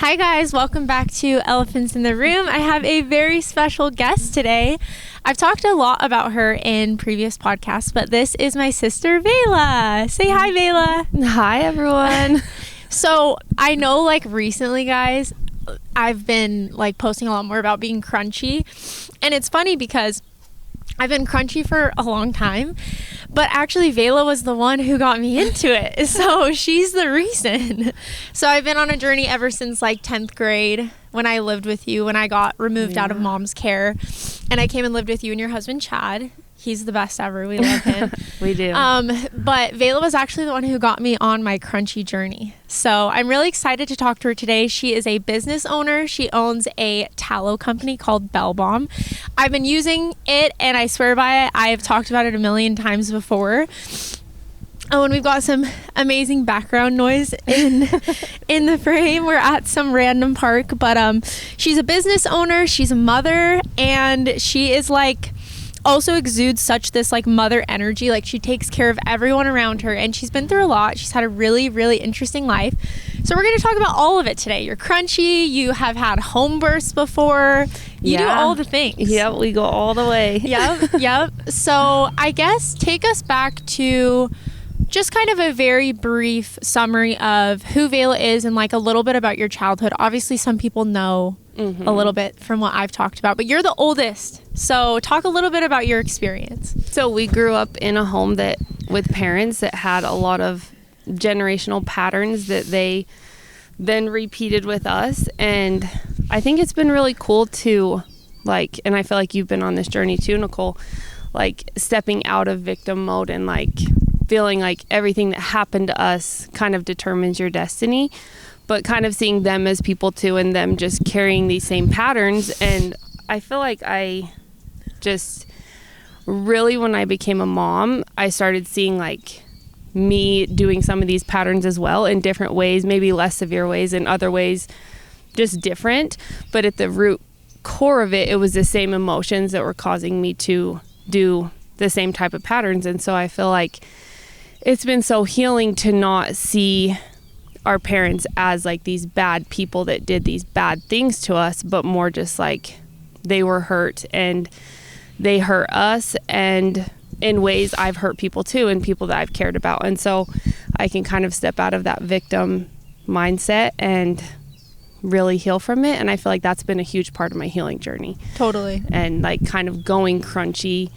Hi guys, welcome back to Elephants in the Room. I have a very special guest today. I've talked a lot about her in previous podcasts, but this is my sister Vayla. Say hi, Vayla. Hi everyone. So I know like recently, guys, I've been like posting a lot more about being crunchy, and it's funny because I've been crunchy for a long time, but actually Vayla was the one who got me into it. So she's the reason. So I've been on a journey ever since like 10th grade when I lived with you, when I got removed out of mom's care, and I came and lived with you and your husband, Chad. He's the best ever. We love him. We do. But Vayla was actually the one who got me on my crunchy journey. So I'm really excited to talk to her today. She is a business owner. She owns a tallow company called Belle Balm. I've been using it and I swear by it. I have talked about it a million times before. Oh, and we've got some amazing background noise in the frame. We're at some random park, but she's a business owner. She's a mother, and she is like also exudes such this like mother energy. Like she takes care of everyone around her, and she's been through a lot. She's had a really, really interesting life. So we're going to talk about all of it today. You're crunchy. You have had home births before. You do all the things. Yep, we go all the way. Yep. So I guess take us back to just kind of a very brief summary of who Vayla is and like a little bit about your childhood. Obviously, some people know a little bit from what I've talked about, but you're the oldest. So talk a little bit about your experience. So we grew up in a home that with parents that had a lot of generational patterns that they then repeated with us. And I think it's been really cool to like, and I feel like you've been on this journey too, Nicole, like stepping out of victim mode and like feeling like everything that happened to us kind of determines your destiny, but kind of seeing them as people too, and them just carrying these same patterns. And I feel like I just really, when I became a mom, I started seeing like me doing some of these patterns as well in different ways, maybe less severe ways, and other ways just different. But at the root core of it, it was the same emotions that were causing me to do the same type of patterns. And so I feel like it's been so healing to not see our parents as like these bad people that did these bad things to us, but more just like they were hurt and they hurt us, and in ways I've hurt people too, and people that I've cared about. And so I can kind of step out of that victim mindset and really heal from it. And I feel like that's been a huge part of my healing journey. Totally. And like kind of going crunchy.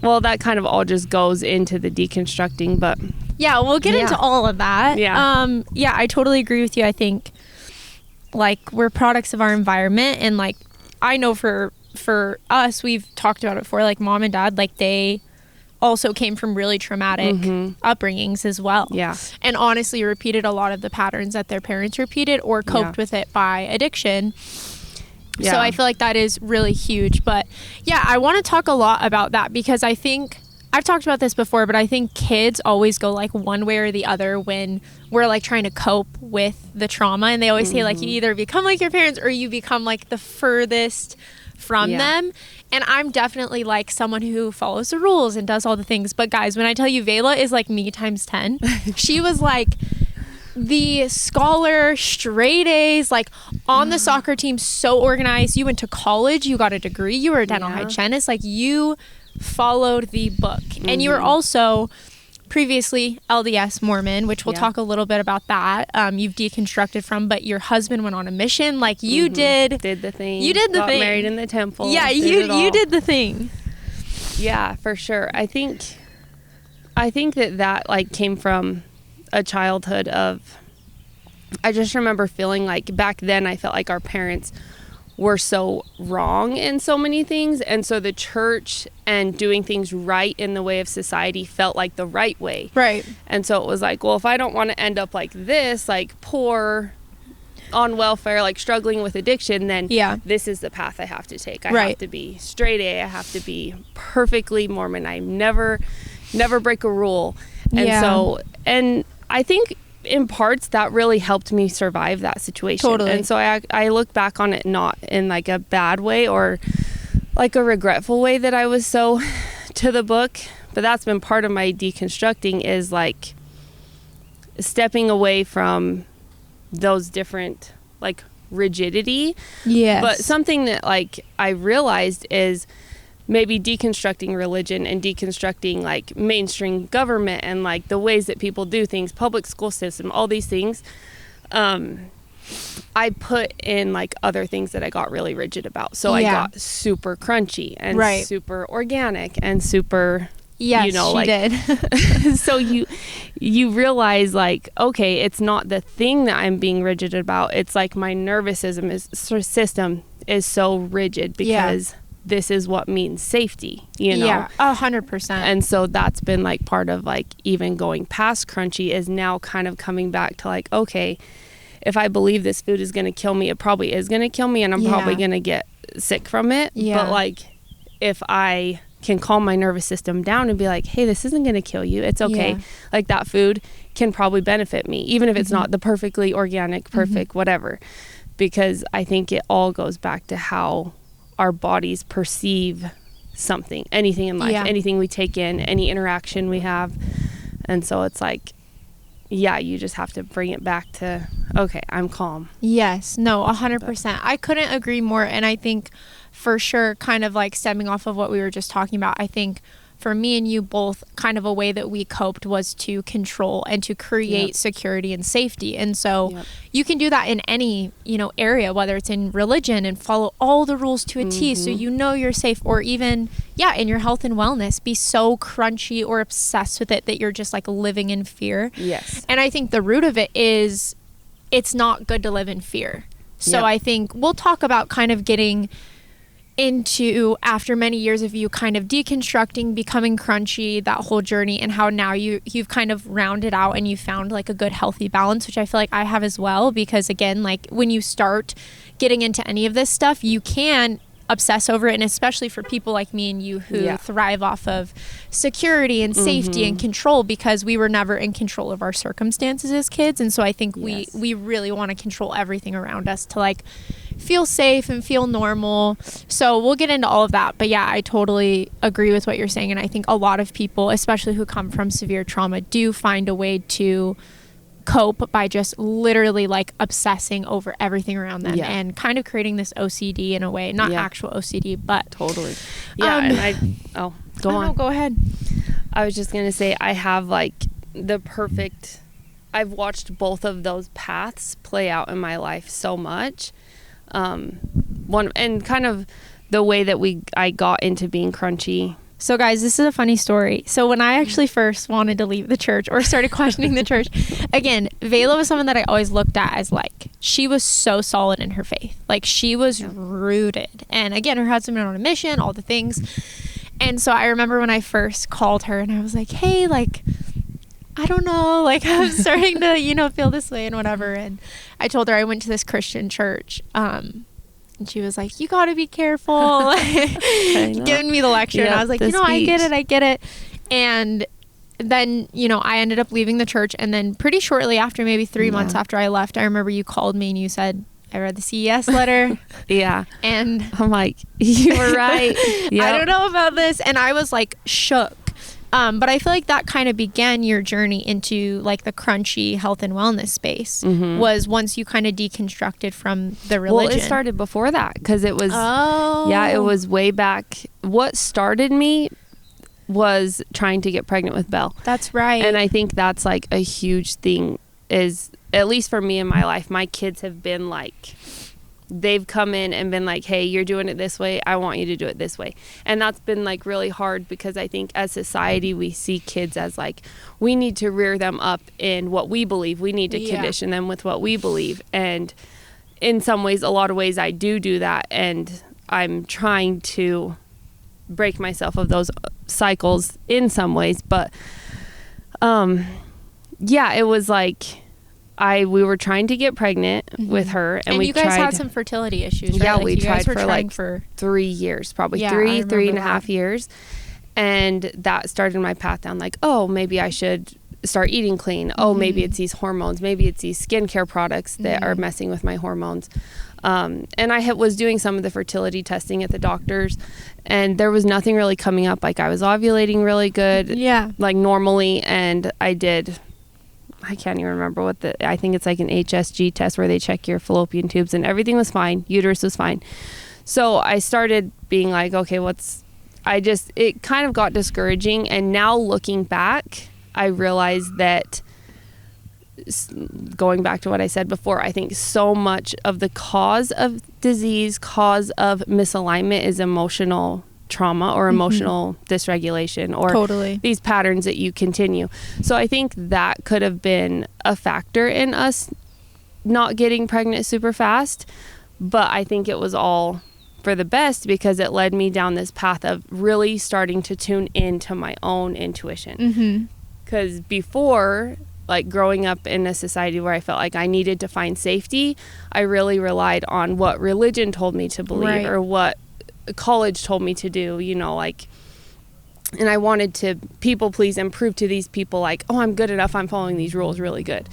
Well, that kind of all just goes into the deconstructing, but yeah, we'll get into all of that. Yeah. I totally agree with you. I think like we're products of our environment, and like I know for us, we've talked about it before, like mom and dad, like they also came from really traumatic upbringings as well. Yeah. And honestly repeated a lot of the patterns that their parents repeated or coped with it by addiction. Yeah. So I feel like that is really huge. But yeah, I want to talk a lot about that because I think I've talked about this before, but I think kids always go like one way or the other when we're like trying to cope with the trauma. And they always say like you either become like your parents or you become like the furthest from them. And I'm definitely like someone who follows the rules and does all the things. But guys, when I tell you Vayla is like me times 10, she was like the scholar, straight A's, like on the soccer team, so organized. You went to college, you got a degree, you were a dental hygienist, like you followed the book. And you were also previously LDS Mormon, which we'll talk a little bit about that. You've deconstructed from, but your husband went on a mission. Like you did the thing. You did the got thing. Married in the temple. Yeah, you did the thing. Yeah, for sure. I think that like came from a childhood of, I just remember feeling like back then I felt like our parents were so wrong in so many things, and so the church and doing things right in the way of society felt like the right way. Right. And so it was like, well, if I don't want to end up like this, like poor, on welfare, like struggling with addiction, then this is the path I have to take. I have to be straight A. I have to be perfectly Mormon. I never break a rule. And so, and I think in parts that really helped me survive that situation. Totally. And so I look back on it not in like a bad way or like a regretful way that I was so to the book, but that's been part of my deconstructing, is like stepping away from those different like rigidity. Yes. But something that like I realized is maybe deconstructing religion and deconstructing like mainstream government and like the ways that people do things, public school system, all these things. I put in like other things that I got really rigid about. So I got super crunchy and super organic and super, yes, you know, she like, did. so you realize like, okay, it's not the thing that I'm being rigid about. It's like my nervous system is so rigid because this is what means safety, you know? Yeah, 100%. And so that's been like part of like even going past crunchy is now kind of coming back to like, okay, if I believe this food is going to kill me, it probably is going to kill me and I'm probably going to get sick from it. Yeah. But like, if I can calm my nervous system down and be like, hey, this isn't going to kill you. It's okay. Yeah. Like that food can probably benefit me, even if it's not the perfectly organic, perfect, whatever. Because I think it all goes back to how our bodies perceive something, anything in life, anything we take in, any interaction we have. And so it's like, yeah, you just have to bring it back to, okay, I'm calm. Yes, no, 100%. I couldn't agree more. And I think for sure, kind of like stemming off of what we were just talking about, I think for me and you both, kind of a way that we coped was to control and to create security and safety. And so you can do that in any, you know, area, whether it's in religion and follow all the rules to a T so you know you're safe, or even, in your health and wellness, be so crunchy or obsessed with it that you're just like living in fear. Yes. And I think the root of it is it's not good to live in fear. So I think we'll talk about kind of getting into, after many years of you kind of deconstructing, becoming crunchy, that whole journey, and how now you've kind of rounded out and you found like a good healthy balance, which I feel like I have as well, because again, like when you start getting into any of this stuff, you can obsess over it, and especially for people like me and you who thrive off of security and safety and control, because we were never in control of our circumstances as kids. And so I think we really want to control everything around us to like feel safe and feel normal. So we'll get into all of that, but I totally agree with what you're saying. And I think a lot of people, especially who come from severe trauma, do find a way to cope by just literally like obsessing over everything around them and kind of creating this OCD in a way, not actual OCD, but totally. And go on. Go ahead. I was just gonna say, I have like I've watched both of those paths play out in my life so much. One, and kind of the way that I got into being crunchy. So guys, this is a funny story. So when I actually first wanted to leave the church or started questioning the church, again, Vayla was someone that I always looked at as like, she was so solid in her faith. Like she was rooted. And again, her husband went on a mission, all the things. And so I remember when I first called her and I was like, hey, like, I don't know, like I'm starting to, feel this way and whatever. And I told her I went to this Christian church. And she was like, you got to be careful, giving me the lecture. And I was like, I get it. And then, I ended up leaving the church. And then pretty shortly after, maybe 3 months after I left, I remember you called me and you said, I read the CES letter. And I'm like, you were right. I don't know about this. And I was like shook. But I feel like that kind of began your journey into like the crunchy health and wellness space was once you kind of deconstructed from the religion. Well, it started before that because it was, it was way back. What started me was trying to get pregnant with Belle. That's right. And I think that's like a huge thing is, at least for me in my life, my kids have been like, they've come in and been like, hey, you're doing it this way, I want you to do it this way. And that's been like really hard because I think as society we see kids as like, we need to rear them up in what we believe, we need to condition them with what we believe. And in some ways, a lot of ways I do that, and I'm trying to break myself of those cycles in some ways. But it was like we were trying to get pregnant with her, and we you guys tried, had some fertility issues, right? Yeah, like we tried for 3 years, probably three and a half years. And that started my path down like, oh, maybe I should start eating clean. Oh, maybe it's these hormones. Maybe it's these skincare products that are messing with my hormones. And I was doing some of the fertility testing at the doctors, and there was nothing really coming up. Like I was ovulating really good, like normally, and I did I can't even remember I think it's like an HSG test where they check your fallopian tubes, and everything was fine. Uterus was fine. So I started being like, okay, it kind of got discouraging. And now looking back, I realized that, going back to what I said before, I think so much of the cause of disease, cause of misalignment is emotional trauma or emotional dysregulation, or totally these patterns that you continue. So I think that could have been a factor in us not getting pregnant super fast, but I think it was all for the best because it led me down this path of really starting to tune into my own intuition. Because before, like growing up in a society where I felt like I needed to find safety, I really relied on what religion told me to believe or what college told me to do, and I wanted to people please and prove to these people like, oh, I'm good enough, I'm following these rules really good.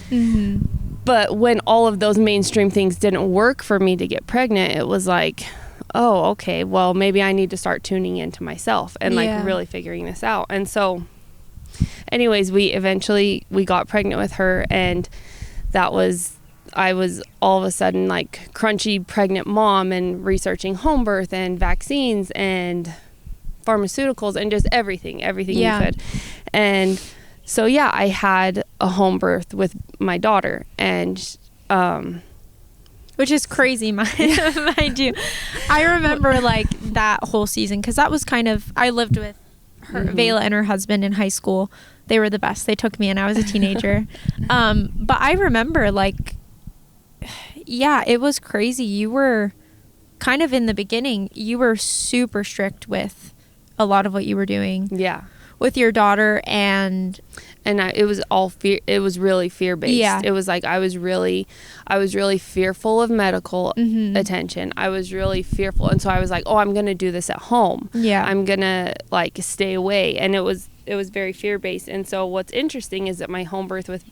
But when all of those mainstream things didn't work for me to get pregnant, it was like, oh, okay, well, maybe I need to start tuning into myself and really figuring this out. And so anyways, we got pregnant with her, and I was all of a sudden like crunchy pregnant mom and researching home birth and vaccines and pharmaceuticals and just everything you could. And so, I had a home birth with my daughter, and which is crazy, mind you. I remember like that whole season, because that was kind of, I lived with her, Vayla and her husband in high school. They were the best. They took me and I was a teenager. But I remember like, it was crazy. You were kind of in the beginning, you were super strict with a lot of what you were doing. Yeah. With your daughter, and it was all fear. It was really fear-based. Yeah. It was like I was really fearful of medical attention. I was really fearful, and so I was like, oh, I'm gonna do this at home. Yeah. I'm gonna like stay away, and it was very fear-based. And so what's interesting is that my home birth with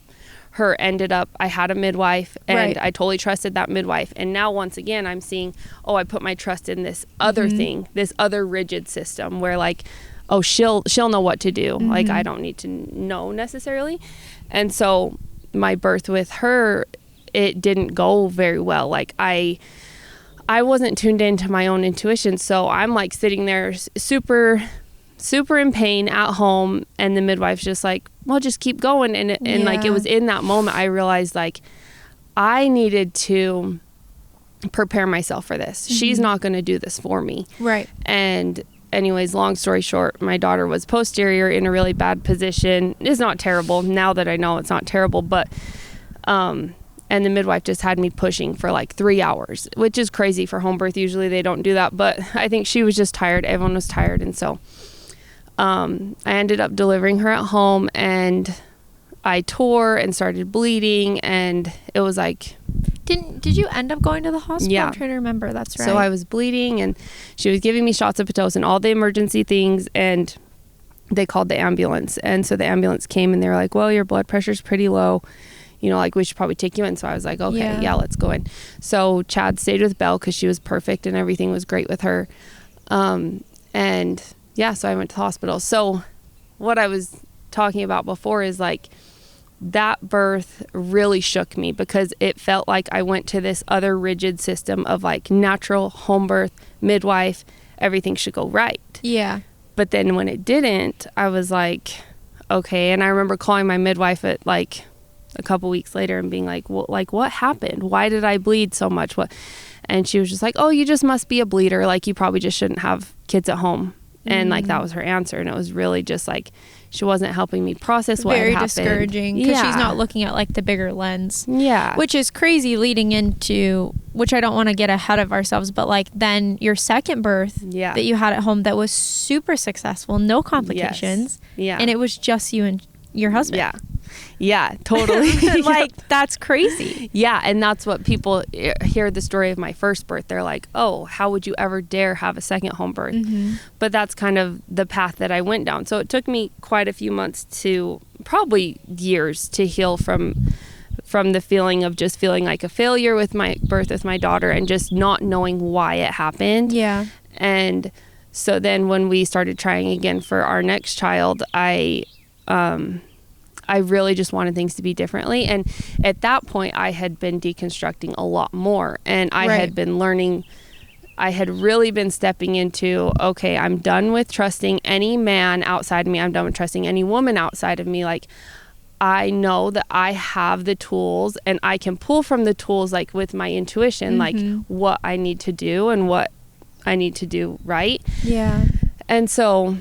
her ended up, I had a midwife, and I totally trusted that midwife. And now once again, I'm seeing, oh, I put my trust in this other thing, this other rigid system where like, oh, she'll know what to do. Like, I don't need to know necessarily. And so my birth with her, it didn't go very well. Like I wasn't tuned into my own intuition. So I'm like sitting there super in pain at home, and the midwife's just like, well, just keep going. And like, it was in that moment I realized like I needed to prepare myself for this. She's not going to do this for me. Right. And anyways, long story short, my daughter was posterior in a really bad position. It's not terrible now that I know it's not terrible, but and the midwife just had me pushing for like 3 hours, which is crazy for home birth. Usually they don't do that, but I think she was just tired. Everyone was tired. And so I ended up delivering her at home, and I tore and started bleeding, and it was like, did you end up going to the hospital? Yeah. I'm trying to remember. That's right. So I was bleeding, and she was giving me shots of Pitocin, all the emergency things, and they called the ambulance. And so the ambulance came, and they were like, well, your blood pressure's pretty low, like we should probably take you in. So I was like, okay, yeah, let's go in. So Chad stayed with Belle because she was perfect and everything was great with her. So I went to the hospital. So what I was talking about before is like, that birth really shook me because it felt like I went to this other rigid system of like natural home birth, midwife, everything should go right. Yeah. But then when it didn't, I was like, okay. And I remember calling my midwife at like a couple weeks later and being like, well, like what happened? Why did I bleed so much? And she was just like, oh, you just must be a bleeder. Like you probably just shouldn't have kids at home. And like that was her answer. And it was really just like, she wasn't helping me process what had happened. Very discouraging because she's not looking at like the bigger lens. Yeah. Which is crazy leading into, which I don't want to get ahead of ourselves, but like then your second birth that you had at home that was super successful, no complications. Yes. Yeah. And it was just you and your husband. Yeah. Yeah, totally. Like that's crazy. Yeah. And that's what people hear the story of my first birth. They're like, oh, how would you ever dare have a second home birth? But that's kind of the path that I went down. So it took me quite a few months to probably years to heal from the feeling of just feeling like a failure with my birth with my daughter and just not knowing why it happened. Yeah. And so then when we started trying again for our next child, I I really just wanted things to be differently. And at that point, I had been deconstructing a lot more, and I had been learning. I had really been stepping into, okay, I'm done with trusting any man outside of me. I'm done with trusting any woman outside of me. Like, I know that I have the tools, and I can pull from the tools, like with my intuition, like what I need to do and what I need to do right. Yeah. And so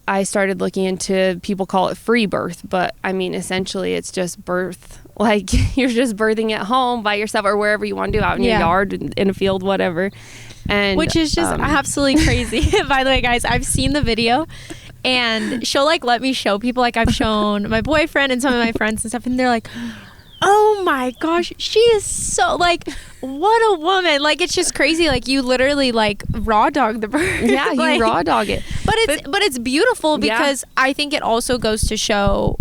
I started looking into, people call it free birth, but I mean, essentially it's just birth. Like, you're just birthing at home by yourself or wherever you want to do, out in your yard, in a field, whatever. And which is just absolutely crazy. By the way, guys, I've seen the video, and she'll like let me show people. Like, I've shown my boyfriend and some of my friends and stuff, and they're like, oh my gosh, she is so, like, what a woman. Like, it's just crazy. Like, you literally like raw dog the bird. Yeah, like, you raw dog it. But it's beautiful, because I think it also goes to show,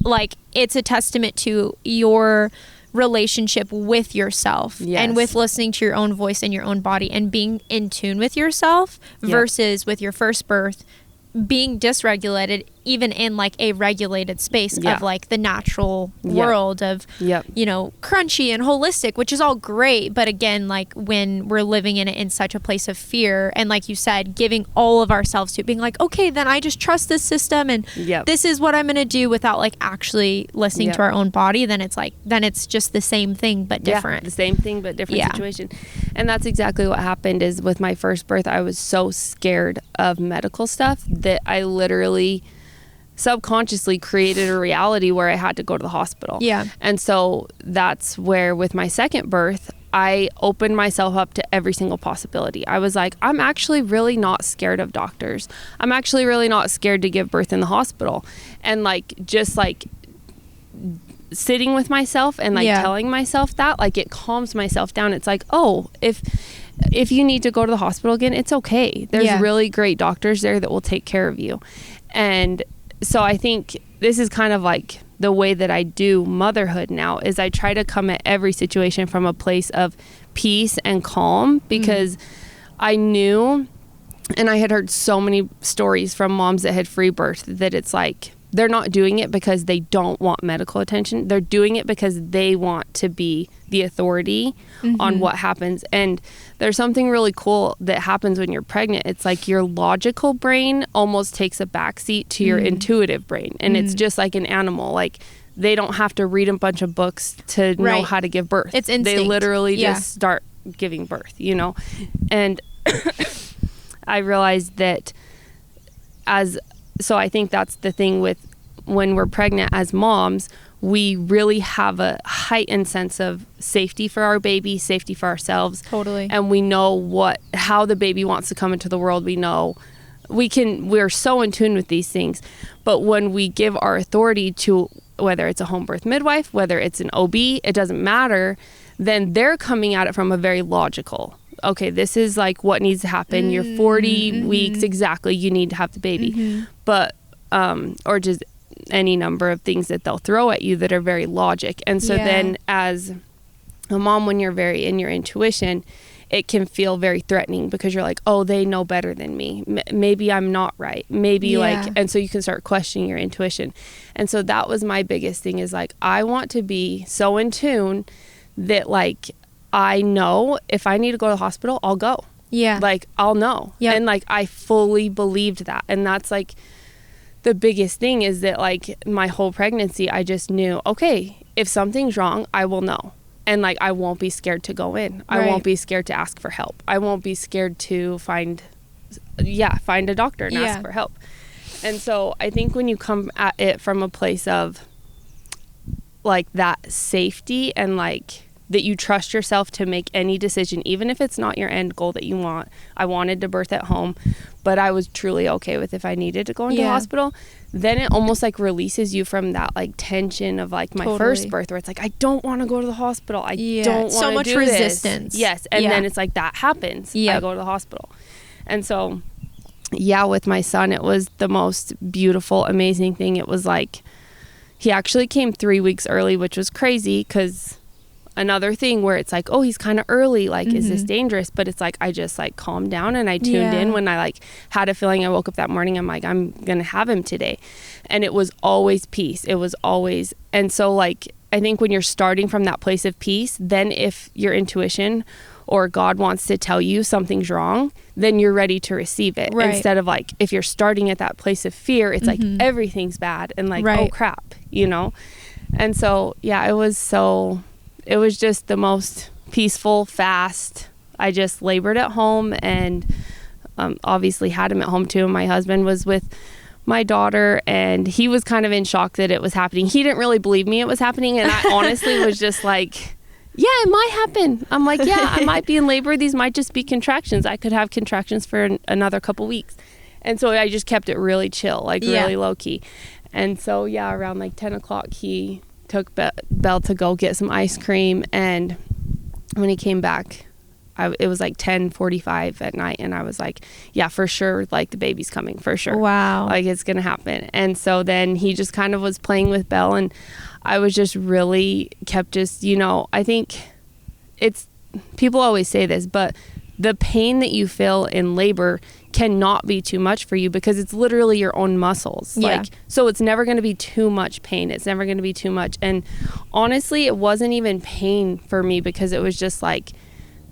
like, it's a testament to your relationship with yourself and with listening to your own voice and your own body and being in tune with yourself versus with your first birth being dysregulated, even in like a regulated space of like the natural world of, you know, crunchy and holistic, which is all great. But again, like when we're living in it in such a place of fear, and like you said, giving all of ourselves to it, being like, okay, then I just trust this system and this is what I'm going to do, without like actually listening to our own body, then it's like, then it's just the same thing, but different. The same thing, but different situation. And that's exactly what happened. Is with my first birth, I was so scared of medical stuff that I literally subconsciously created a reality where I had to go to the hospital. Yeah. And so that's where with my second birth, I opened myself up to every single possibility. I was like, I'm actually really not scared of doctors. I'm actually really not scared to give birth in the hospital. And like, just like sitting with myself and like telling myself that, like, it calms myself down. It's like, oh, if you need to go to the hospital again, it's okay. There's really great doctors there that will take care of you. And so I think this is kind of like the way that I do motherhood now, is I try to come at every situation from a place of peace and calm, because I knew, and I had heard so many stories from moms that had free birth, that it's like, they're not doing it because they don't want medical attention. They're doing it because they want to be the authority on what happens. And there's something really cool that happens when you're pregnant. It's like your logical brain almost takes a backseat to your intuitive brain. And it's just like an animal. Like, they don't have to read a bunch of books to know how to give birth. It's instinct. They literally just start giving birth, you know? And I realized that so I think that's the thing with when we're pregnant as moms, we really have a heightened sense of safety for our baby, safety for ourselves. Totally. And we know how the baby wants to come into the world. We know we're so in tune with these things. But when we give our authority to, whether it's a home birth midwife, whether it's an OB, it doesn't matter, then they're coming at it from a very logical, okay, this is like what needs to happen. You're 40 weeks exactly, you need to have the baby. But or just any number of things that they'll throw at you that are very logic. And so then as a mom, when you're very in your intuition, it can feel very threatening, because you're like, oh, they know better than me. Maybe I'm not right. Maybe and so you can start questioning your intuition. And so that was my biggest thing, is like, I want to be so in tune that like, I know if I need to go to the hospital, I'll go. Yeah. Like, I'll know. Yeah. And like, I fully believed that. And that's like the biggest thing, is that like my whole pregnancy, I just knew, okay, if something's wrong, I will know. And like, I won't be scared to go in. I won't be scared to ask for help. I won't be scared to find a doctor and ask for help. And so I think when you come at it from a place of like that safety, and like that you trust yourself to make any decision, even if it's not your end goal that you want. I wanted to birth at home, but I was truly okay with if I needed to go into the hospital. Then it almost like releases you from that like tension of like my first birth, where it's like, I don't want to go to the hospital. I don't want to do so much resistance. Yes. And then it's like, that happens. I go to the hospital. And so, with my son, it was the most beautiful, amazing thing. It was like, he actually came 3 weeks early, which was crazy, because another thing where it's like, oh, he's kind of early. Like, is this dangerous? But it's like, I just like calmed down and I tuned in when I like had a feeling. I woke up that morning. I'm like, I'm going to have him today. And it was always peace. It was always. And so like, I think when you're starting from that place of peace, then if your intuition or God wants to tell you something's wrong, then you're ready to receive it. Right. Instead of like, if you're starting at that place of fear, it's like everything's bad and like, oh crap, you know? And so, yeah, it was just the most peaceful, fast. I just labored at home and obviously had him at home too. My husband was with my daughter and he was kind of in shock that it was happening. He didn't really believe me it was happening. And I honestly was just like, yeah, it might happen. I'm like, yeah, I might be in labor. These might just be contractions. I could have contractions for another couple weeks. And so I just kept it really chill, like really low key. And so, yeah, around like 10 o'clock, he took Belle to go get some ice cream. And when he came back, it was like 10:45 at night. And I was like, yeah, for sure. Like the baby's coming for sure. Wow. Like it's going to happen. And so then he just kind of was playing with Belle and I was just really kept just, you know, I think people always say this, but the pain that you feel in labor cannot be too much for you because it's literally your own muscles. Yeah. Like, so it's never going to be too much pain. It's never going to be too much. And honestly, it wasn't even pain for me because it was just like,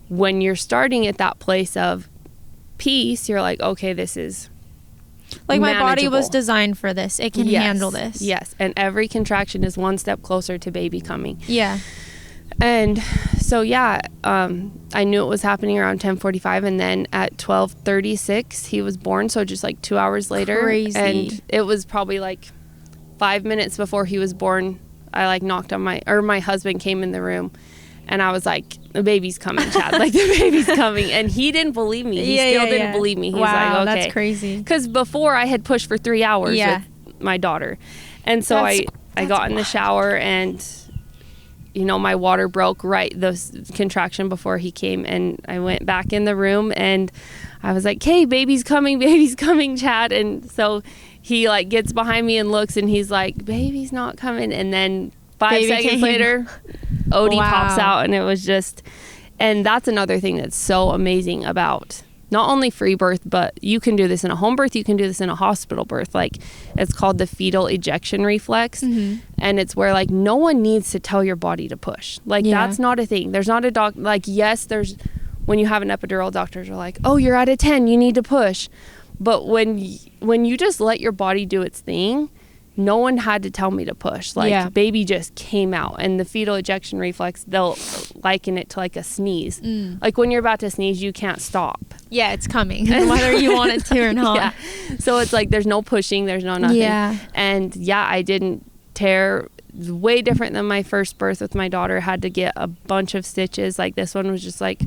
when you're starting at that place of peace, you're like, okay, this is like manageable. My body was designed for this. It can handle this. Yes. And every contraction is one step closer to baby coming. Yeah. And so, yeah, I knew it was happening around 10:45 and then at 12:36 he was born. So just like 2 hours later. Crazy. And it was probably like 5 minutes before he was born. I like knocked on my husband came in the room and I was like, the baby's coming, Chad. Like the baby's coming. And he didn't believe me. He still didn't believe me. He's like, okay. That's crazy. Because before I had pushed for 3 hours with my daughter. And so I got in the shower and, you know, my water broke the contraction before he came. And I went back in the room and I was like, hey, baby's coming, Chad. And so he like gets behind me and looks and he's like, baby's not coming. And then 5 seconds later, Odie pops out and it was just, and that's another thing that's so amazing about not only free birth, but you can do this in a home birth, you can do this in a hospital birth. Like it's called the fetal ejection reflex. And it's where like no one needs to tell your body to push. Like that's not a thing. There's not a like, yes, when you have an epidural, doctors are like, oh, you're at a 10, you need to push. But when you just let your body do its thing, no one had to tell me to push. Like baby just came out. And the fetal ejection reflex, they'll liken it to like a sneeze. Like when you're about to sneeze, you can't stop. Yeah, it's coming whether you want it to or not. So it's like there's no pushing, there's no nothing. And I didn't tear. Way different than my first birth with my daughter. Had to get a bunch of stitches. Like this one was just like,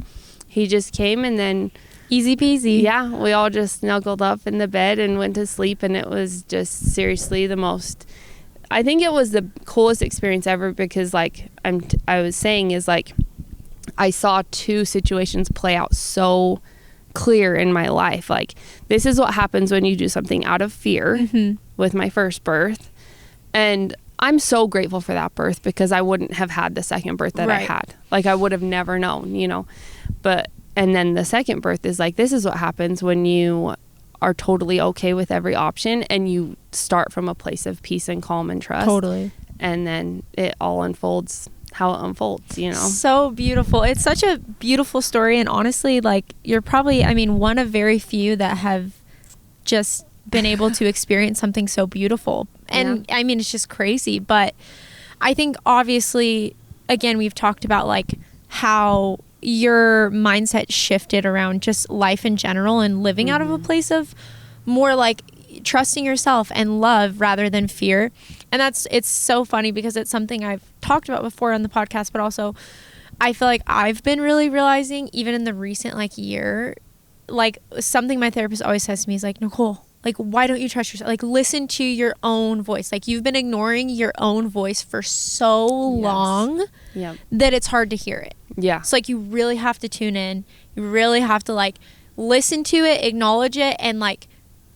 he just came and then easy peasy. Yeah, we all just snuggled up in the bed and went to sleep, and it was just seriously the most, I think it was the coolest experience ever because like I was saying is like I saw two situations play out so clear in my life. Like this is what happens when you do something out of fear with my first birth. And I'm so grateful for that birth because I wouldn't have had the second birth that I had. Like I would have never known, you know. And then the second birth is like, this is what happens when you are totally okay with every option and you start from a place of peace and calm and trust. Totally. And then it all unfolds how it unfolds, you know. So beautiful. It's such a beautiful story. And honestly, like you're probably, one of very few that have just been able to experience something so beautiful. And it's just crazy. But I think obviously, again, we've talked about like how your mindset shifted around just life in general and living out of a place of more like trusting yourself and love rather than fear. And it's so funny because it's something I've talked about before on the podcast, but also I feel like I've been really realizing even in the recent like year, like something my therapist always says to me is like, Nicole, like, why don't you trust yourself? Like, listen to your own voice. Like, you've been ignoring your own voice for so long that it's hard to hear it. Yeah. So, like, you really have to tune in. You really have to, like, listen to it, acknowledge it, and, like,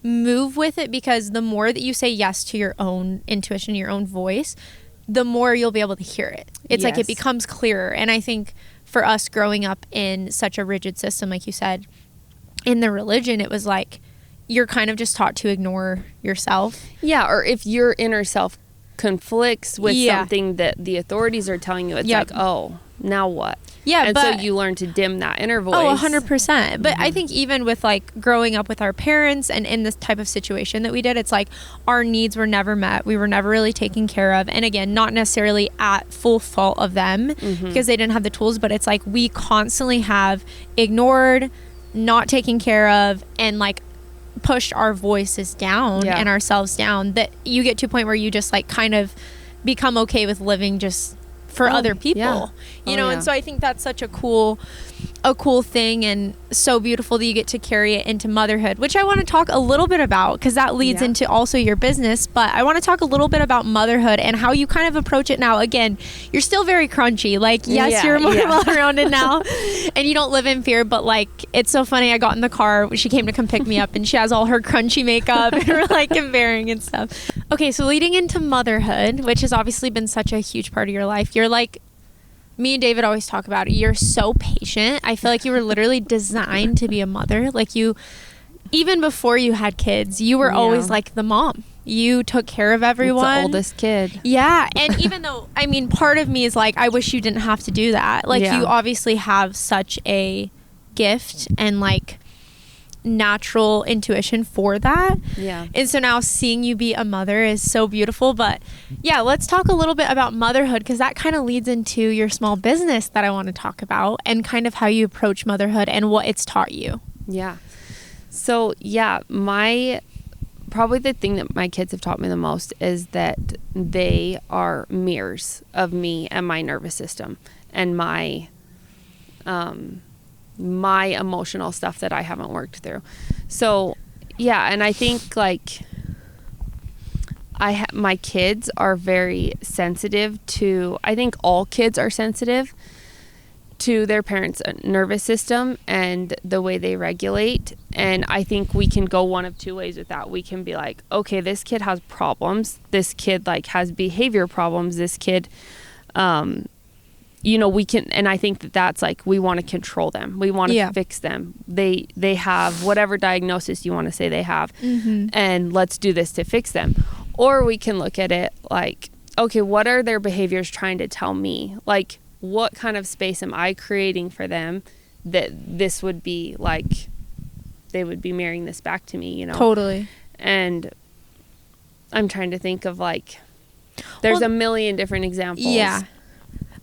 move with it because the more that you say yes to your own intuition, your own voice, the more you'll be able to hear it. It's like it becomes clearer. And I think for us growing up in such a rigid system, like you said, in the religion, it was like you're kind of just taught to ignore yourself. Yeah, or if your inner self conflicts with something that the authorities are telling you, it's like, oh, now what? Yeah, and so you learn to dim that inner voice. Oh, 100%. But I think even with like growing up with our parents and in this type of situation that we did, it's like our needs were never met. We were never really taken care of. And again, not necessarily at full fault of them because they didn't have the tools, but it's like we constantly have ignored, not taken care of, and like pushed our voices down and ourselves down, that you get to a point where you just like kind of become okay with living just for other people, you know. And so I think that's such a cool thing, and so beautiful that you get to carry it into motherhood, which I want to talk a little bit about because that leads into also your business. But I want to talk a little bit about motherhood and how you kind of approach it now. Again, you're still very crunchy, like you're more well-rounded now and you don't live in fear, but like it's so funny. I got in the car, she came to come pick me up and she has all her crunchy makeup and we're like comparing and stuff. Okay, so leading into motherhood, which has obviously been such a huge part of your life, you're like, me and David always talk about it, you're so patient. I feel like you were literally designed to be a mother. Like you, even before you had kids, you were always like the mom. You took care of everyone. The oldest kid. Yeah. And even though, I mean, part of me is like, I wish you didn't have to do that. Like you obviously have such a gift and like natural intuition for that. And so now seeing you be a mother is so beautiful. But let's talk a little bit about motherhood, because that kind of leads into your small business that I want to talk about and kind of how you approach motherhood and what it's taught you. So probably the thing that my kids have taught me the most is that they are mirrors of me and my nervous system and my emotional stuff that I haven't worked through. So, and I think like my kids are very sensitive to, I think all kids are sensitive to their parents' nervous system and the way they regulate. And I think we can go one of two ways with that. We can be like, okay, this kid has problems. This kid like has behavior problems. This kid, we can, and I think that's like, we want to control them. We want to fix them. They have whatever diagnosis you want to say they have, and let's do this to fix them. Or we can look at it like, okay, what are their behaviors trying to tell me? Like, what kind of space am I creating for them that this would be like, they would be mirroring this back to me, Totally. And I'm trying to think of like, there's a million different examples.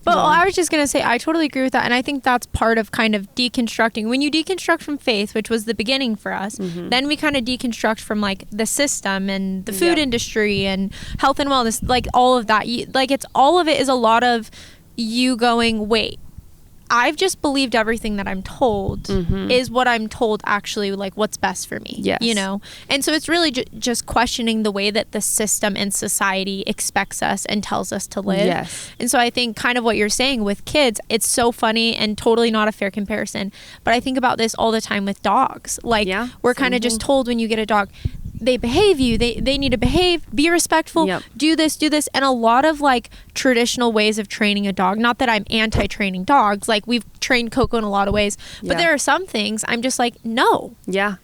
But I was just going to say, I totally agree with that. And I think that's part of kind of deconstructing. When you deconstruct from faith, which was the beginning for us, then we kind of deconstruct from like the system and the food industry and health and wellness, like all of that. All of it is a lot of you going, wait, I've just believed everything that I'm told is what I'm told actually, like what's best for me, And so it's really just questioning the way that the system and society expects us and tells us to live. And so I think kind of what you're saying with kids, it's so funny and totally not a fair comparison. But I think about this all the time with dogs. Like we're kind of just told when you get a dog, they behave you, they need to behave, be respectful, do this. And a lot of like traditional ways of training a dog, not that I'm anti-training dogs, like we've trained Coco in a lot of ways, but there are some things I'm just like, no,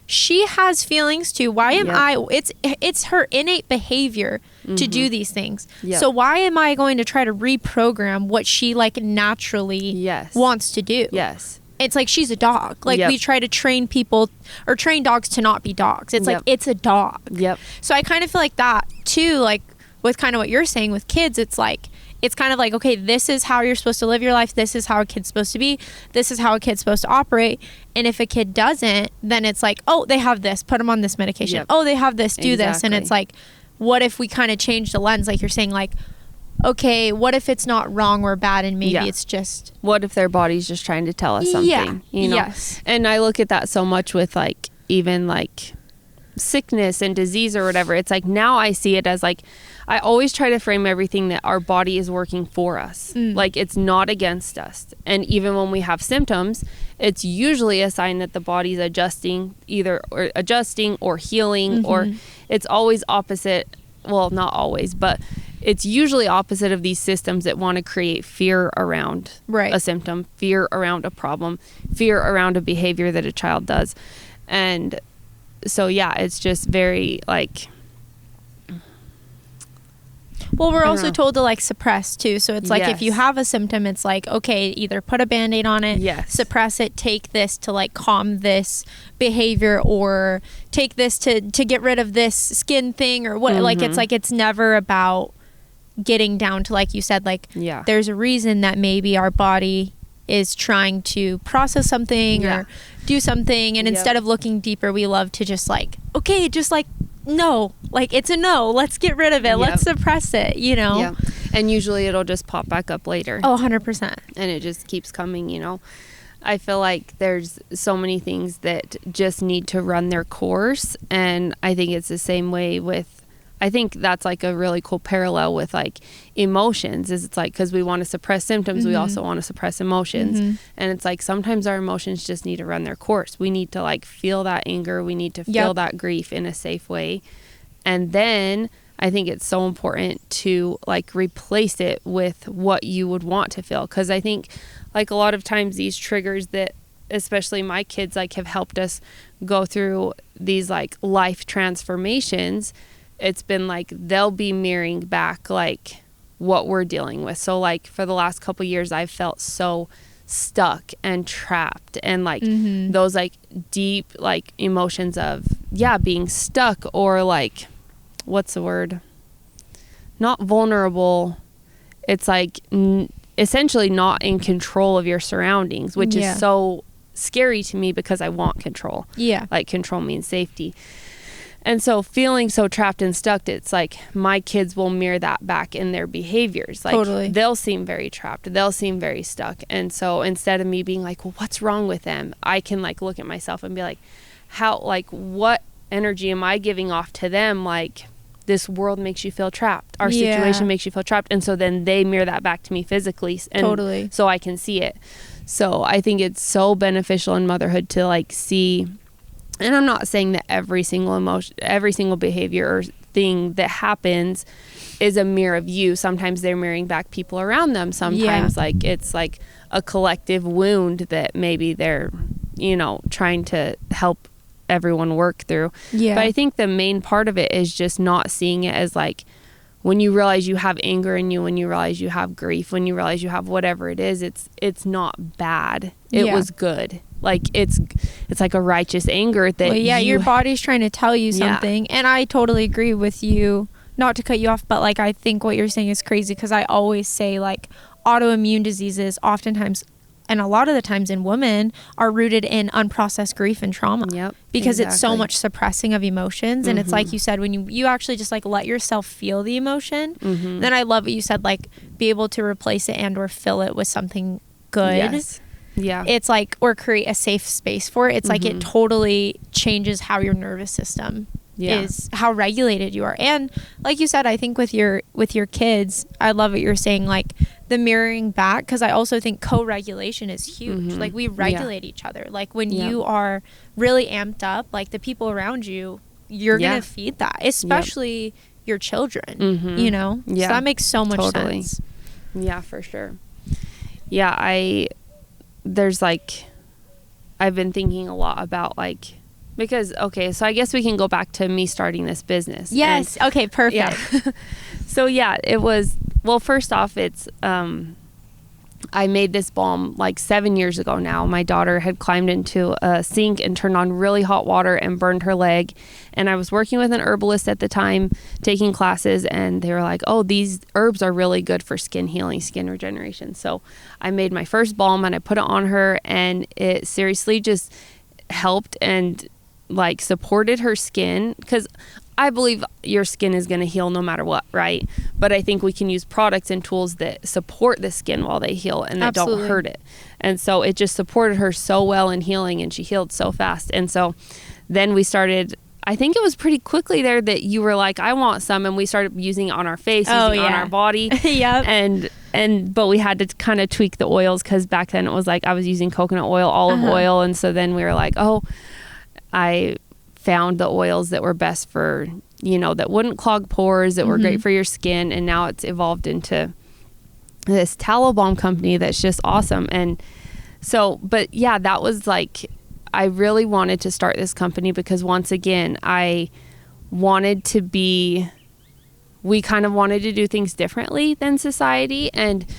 she has feelings too. Why am I, it's her innate behavior to do these things. So why am I going to try to reprogram what she like naturally wants to do? It's like she's a dog. Like we try to train people or train dogs to not be dogs. It's like it's a dog. So I kind of feel like that too, like with kind of what you're saying with kids, it's like it's kind of like, okay, this is how you're supposed to live your life. This is how a kid's supposed to be. This is how a kid's supposed to operate. And if a kid doesn't, then it's like, oh, they have this, put them on this medication. Oh, they have this, do this. And it's like, what if we kind of change the lens? Like you're saying, like, okay, what if it's not wrong or bad and maybe it's just... What if their body's just trying to tell us something? And I look at that so much with like, even like sickness and disease or whatever. It's like, now I see it as like, I always try to frame everything that our body is working for us. Like it's not against us. And even when we have symptoms, it's usually a sign that the body's adjusting, either or adjusting or healing, or it's always opposite. Well, not always, but it's usually opposite of these systems that want to create fear around a symptom, fear around a problem, fear around a behavior that a child does. And so, yeah, it's just very like... Well, we're also told to like suppress too. So it's like if you have a symptom, it's like, okay, either put a Band-Aid on it, suppress it, take this to like calm this behavior, or take this to get rid of this skin thing or what. Like it's never about getting down to, like you said, like there's a reason that maybe our body is trying to process something or do something, and instead of looking deeper, we love to just like, okay, just like, no, like it's a no, let's get rid of it, let's suppress it, you know. And usually it'll just pop back up later. 100%. And it just keeps coming, you know. I feel like there's so many things that just need to run their course, and I think it's the same way with, I think that's like a really cool parallel with like emotions, is it's like, because we want to suppress symptoms, we also want to suppress emotions. And it's like sometimes our emotions just need to run their course. We need to like feel that anger, we need to feel that grief in a safe way. And then I think it's so important to like replace it with what you would want to feel, because I think like a lot of times these triggers that especially my kids like have helped us go through these like life transformations, it's been like they'll be mirroring back like what we're dealing with. So like for the last couple years, I've felt so stuck and trapped, and like those like deep like emotions of being stuck, or like, what's the word, not vulnerable, it's like essentially not in control of your surroundings, which is so scary to me because I want control. Like control means safety. And so feeling so trapped and stuck, it's like my kids will mirror that back in their behaviors. Like they'll seem very trapped. They'll seem very stuck. And so instead of me being like, well, what's wrong with them? I can like look at myself and be like, how, like, what energy am I giving off to them? Like, this world makes you feel trapped. Our situation makes you feel trapped. And so then they mirror that back to me physically. And so I can see it. So I think it's so beneficial in motherhood to like see. And I'm not saying that every single emotion, every single behavior or thing that happens is a mirror of you. Sometimes they're mirroring back people around them. Sometimes like it's like a collective wound that maybe they're, you know, trying to help everyone work through. But I think the main part of it is just not seeing it as like, when you realize you have anger in you, when you realize you have grief, when you realize you have whatever it is, it's not bad. It was good. Like it's like a righteous anger that your body's trying to tell you something. And I totally agree with you, not to cut you off, but like I think what you're saying is crazy, because I always say like autoimmune diseases oftentimes, and a lot of the times in women, are rooted in unprocessed grief and trauma. Because it's so much suppressing of emotions. And it's like you said, when you actually just like let yourself feel the emotion, then I love what you said, like be able to replace it and or fill it with something good. It's like, or create a safe space for it. It's like it totally changes how your nervous system is, how regulated you are. And like you said, I think with your kids, I love what you're saying, like the mirroring back, because I also think co-regulation is huge. Like we regulate each other. Like when you are really amped up, like the people around you, you're gonna feed that, especially your children, you know. So that makes so much sense. For sure. There's like, I've been thinking a lot about like, because, okay, so I guess we can go back to me starting this business. Yes. And, okay, perfect. So it was, well, first off, it's, I made this balm like 7 years ago now. My daughter had climbed into a sink and turned on really hot water and burned her leg. And I was working with an herbalist at the time, taking classes, and they were like, oh, these herbs are really good for skin healing, skin regeneration. So I made my first balm and I put it on her, and it seriously just helped and like supported her skin, because I believe your skin is going to heal no matter what, right? But I think we can use products and tools that support the skin while they heal and that don't hurt it. And so it just supported her so well in healing, and she healed so fast. And so then we started, I think it was pretty quickly there that you were like, I want some, and we started using it on our face, using it on our body. But we had to kind of tweak the oils, because back then it was like I was using coconut oil, olive oil, and so then we were like, I found the oils that were best for that wouldn't clog pores, that were great for your skin. And now it's evolved into this tallow balm company that's just awesome. And so, but yeah, that was like, I really wanted to start this company because once again, we kind of wanted to do things differently than society.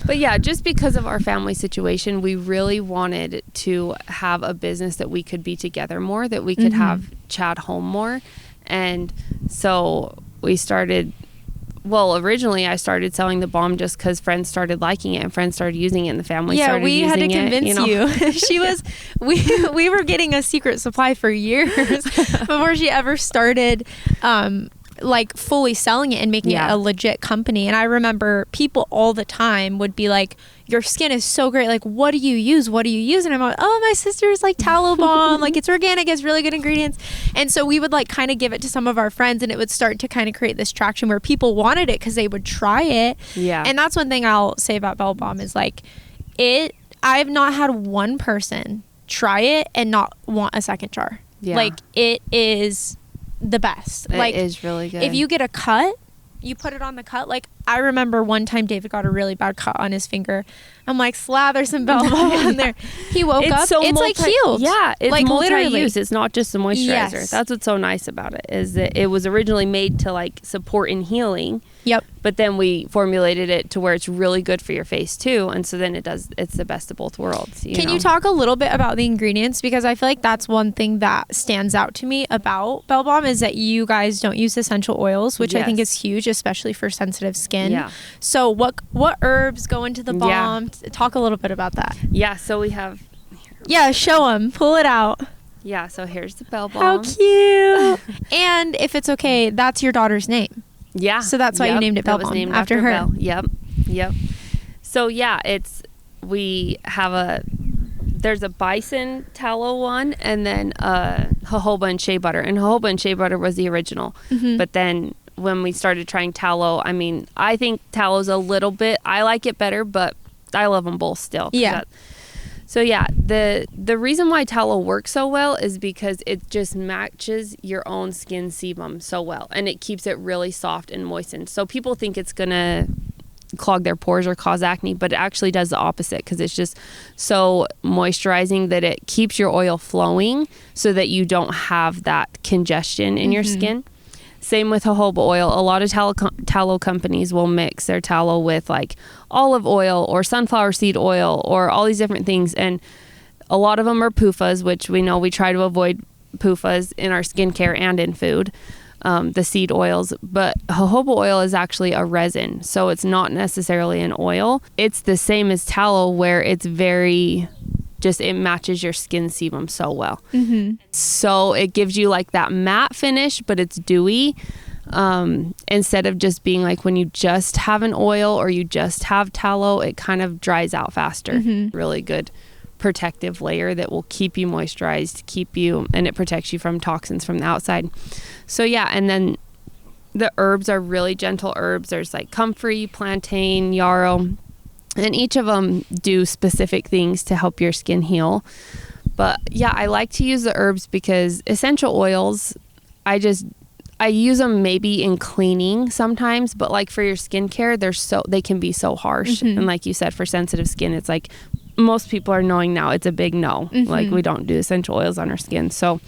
But yeah, just because of our family situation, we really wanted to have a business that we could be together more, that we could have Chad home more. And so we started, originally I started selling the balm just because friends started liking it and friends started using it and the family started using it. Yeah, we had to convince you. We were getting a secret supply for years before she ever started like fully selling it and making it a legit company. And I remember people all the time would be like, your skin is so great, like what do you use, and I'm like, oh, my sister's like tallow balm, like it's organic, it's really good ingredients. And so we would like kind of give it to some of our friends and it would start to kind of create this traction where people wanted it because they would try it. And that's one thing I'll say about Belle Balm is like I've not had one person try it and not want a second jar. Like it is the best. It is really good. If you get a cut, you put it on the cut. Like I remember one time David got a really bad cut on his finger. I'm like, slather some Belle Balm on there. He woke up. It's like healed. Yeah, it's like multi-use. It's not just a moisturizer. Yes. That's what's so nice about it is that it was originally made to like support in healing. Yep. But then we formulated it to where it's really good for your face too. And so then it's the best of both worlds. Can you talk a little bit about the ingredients? Because I feel like that's one thing that stands out to me about Belle Balm is that you guys don't use essential oils, which I think is huge, especially for sensitive skin. Yeah. So what herbs go into the balm? Talk a little bit about that. Yeah. So we have. Yeah. Show them. Pull it out. Yeah. So here's the Belle Balm. How cute. And if it's okay, that's your daughter's name. Yeah. So that's why you named it Belle Balm. Named after her. Belle. Yep. So yeah, there's a bison tallow one and then jojoba and shea butter. And jojoba and shea butter was the original. But then when we started trying tallow, I mean, I think tallow's a little bit, I like it better, but I love them both still. Yeah. So yeah, the reason why tallow works so well is because it just matches your own skin sebum so well, and it keeps it really soft and moistened. So people think it's gonna clog their pores or cause acne, but it actually does the opposite because it's just so moisturizing that it keeps your oil flowing so that you don't have that congestion in your skin. Same with jojoba oil. A lot of tallow companies will mix their tallow with like olive oil or sunflower seed oil or all these different things. And a lot of them are PUFAs, which we know we try to avoid PUFAs in our skincare and in food, the seed oils. But jojoba oil is actually a resin, so it's not necessarily an oil. It's the same as tallow where it's very... it matches your skin sebum so well. So it gives you like that matte finish, but it's dewy. Instead of just being like when you just have an oil or you just have tallow, it kind of dries out faster. Really good protective layer that will keep you moisturized, and it protects you from toxins from the outside. So yeah, and then the herbs are really gentle herbs. There's like comfrey, plantain, yarrow. And each of them do specific things to help your skin heal. But yeah, I like to use the herbs because essential oils, I use them maybe in cleaning sometimes, but like for your skincare, they can be so harsh. And like you said, for sensitive skin, it's like most people are knowing now it's a big no. Like we don't do essential oils on our skin. So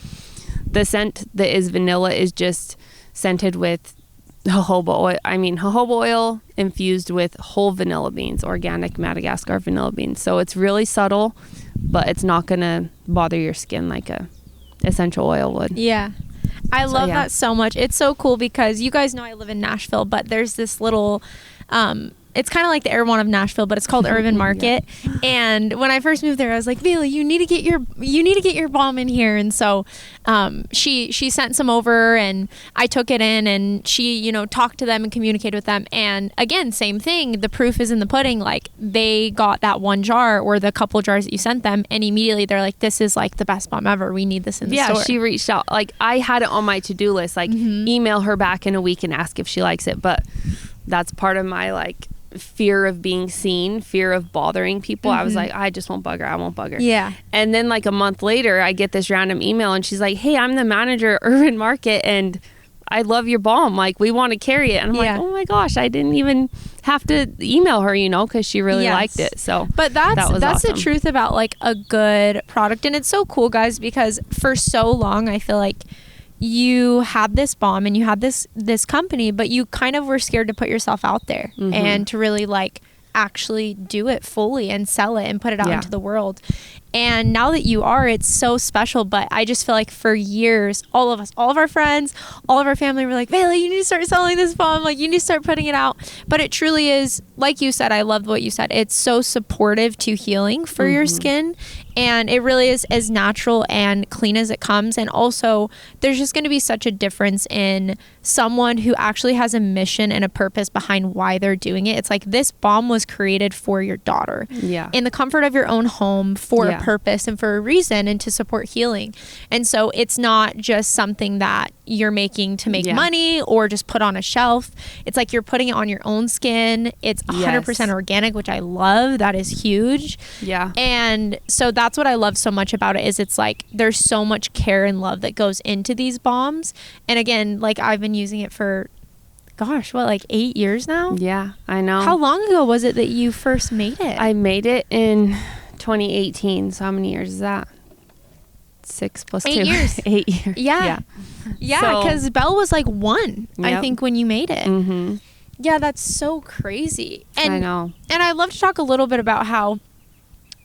the scent that is vanilla is just scented with jojoba oil infused with whole vanilla beans, organic Madagascar vanilla beans. So it's really subtle, but it's not gonna bother your skin like a essential oil would. Yeah. I love that so much. It's so cool because you guys know I live in Nashville, but there's this little it's kind of like the Erewhon of Nashville, but it's called Urban Market. And when I first moved there, I was like, Vayla, you need to get your balm in here. And so she sent some over and I took it in and she, talked to them and communicated with them. And again, same thing. The proof is in the pudding. Like they got that one jar or the couple jars that you sent them. And immediately they're like, this is like the best balm ever. We need this in the store. Yeah, she reached out. Like I had it on my to-do list, like email her back in a week and ask if she likes it. But that's part of my like fear of being seen, fear of bothering people. I was like, I just won't bug her. I won't bug her. Yeah. And then like a month later, I get this random email and she's like, hey, I'm the manager at Urban Market and I love your balm. Like, we want to carry it. And I'm like, oh my gosh, I didn't even have to email her, you know, because she really liked it. So, but that's awesome. The truth about like a good product. And it's so cool, guys, because for so long, I feel like you had this balm and you had this company, but you kind of were scared to put yourself out there and to really like actually do it fully and sell it and put it out into the world. And now that you are, it's so special. But I just feel like for years, all of us, all of our friends, all of our family were like, Vayla, you need to start selling this balm. Like, you need to start putting it out. But it truly is, like you said, I love what you said. It's so supportive to healing for your skin. And it really is as natural and clean as it comes. And also, there's just going to be such a difference in someone who actually has a mission and a purpose behind why they're doing it. It's like, this balm was created for your daughter. Yeah. In the comfort of your own home for a purpose and for a reason and to support healing. And so it's not just something that you're making to make money or just put on a shelf. It's like you're putting it on your own skin. It's 100% organic, which I love. That is huge. Yeah. And so that's what I love so much about it, is it's like there's so much care and love that goes into these balms. And again, like, I've been using it for, gosh, what, like 8 years now? Yeah, I know. How long ago was it that you first made it? I made it in 2018. So how many years is that? 6 plus 2. 8 years. 8 years. Yeah. Yeah, because Belle was like 1, I think, when you made it. Yeah, that's so crazy. And I know. And I'd love to talk a little bit about how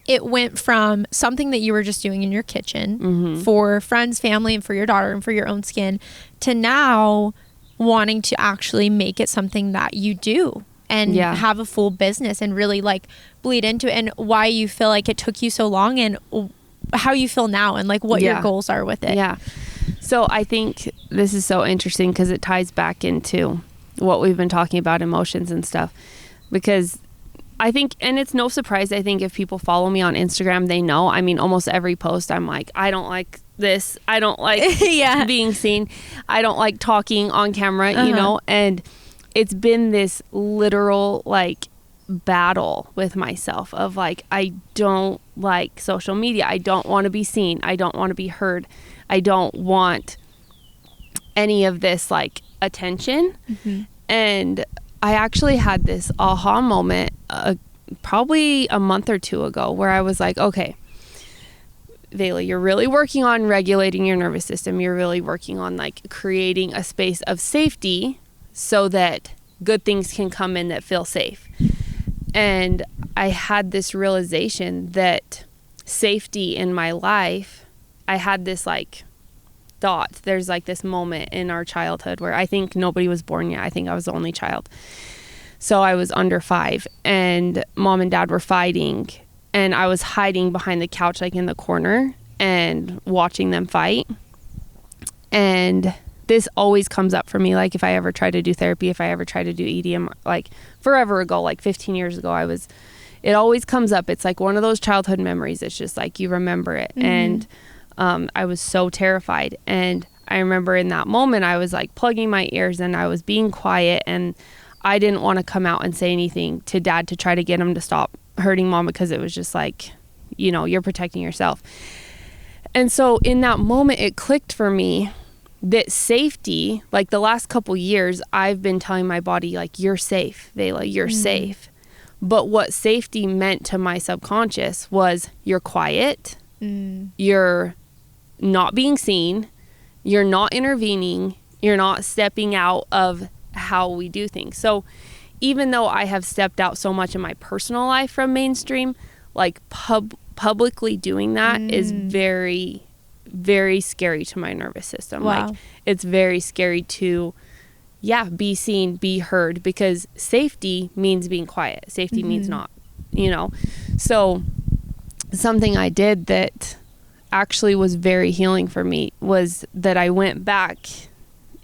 it went from something that you were just doing in your kitchen for friends, family, and for your daughter and for your own skin, to now wanting to actually make it something that you do and have a full business and really like bleed into it, and why you feel like it took you so long and how you feel now and like what your goals are with it. Yeah. So I think this is so interesting because it ties back into what we've been talking about, emotions and stuff, because I think, and it's no surprise, I think if people follow me on Instagram, they know, I mean, almost every post I'm like, I don't like this. I don't like being seen. I don't like talking on camera, you know, and it's been this literal like battle with myself of like, I don't like social media. I don't want to be seen. I don't want to be heard. I don't want any of this like attention. And I actually had this aha moment probably a month or 2 ago where I was like, okay, Vayla, you're really working on regulating your nervous system. You're really working on like creating a space of safety so that good things can come in that feel safe. And I had this realization that safety in my life, I had this like thought, there's like this moment in our childhood where I think nobody was born yet. I think I was the only child. So I was under 5 and mom and dad were fighting, and I was hiding behind the couch, like in the corner, and watching them fight. And this always comes up for me. Like if I ever try to do therapy, if I ever try to do EDM, like forever ago, like 15 years ago, it always comes up. It's like one of those childhood memories. It's just like, you remember it. And I was so terrified. And I remember in that moment, I was like plugging my ears and I was being quiet, and I didn't want to come out and say anything to dad to try to get him to stop hurting mom, because it was just like, you know, you're protecting yourself. And so in that moment, it clicked for me that safety, like the last couple years, I've been telling my body, like, you're safe, Vayla, you're safe. But what safety meant to my subconscious was you're quiet, you're not being seen, you're not intervening, you're not stepping out of how we do things. So even though I have stepped out so much in my personal life from mainstream, like publicly doing that is very, very scary to my nervous system. Wow. Like it's very scary to, be seen, be heard, because safety means being quiet. Safety means not, you know. So something I did that actually was very healing for me was that I went back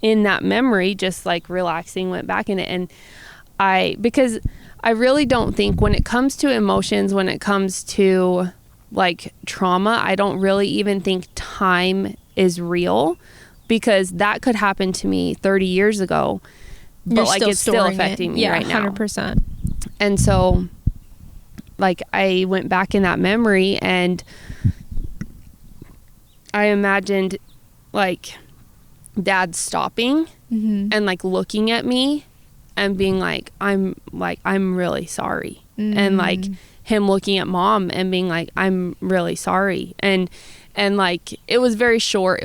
in that memory, just like relaxing, went back in it. And because I really don't think when it comes to emotions, when it comes to like trauma, I don't really even think time is real, because that could happen to me 30 years ago, but You're like it's still affecting me right now. 100%. And so like I went back in that memory and I imagined like dad stopping and like looking at me and being like, I'm really sorry. And like him looking at mom and being like, I'm really sorry. And like, it was very short.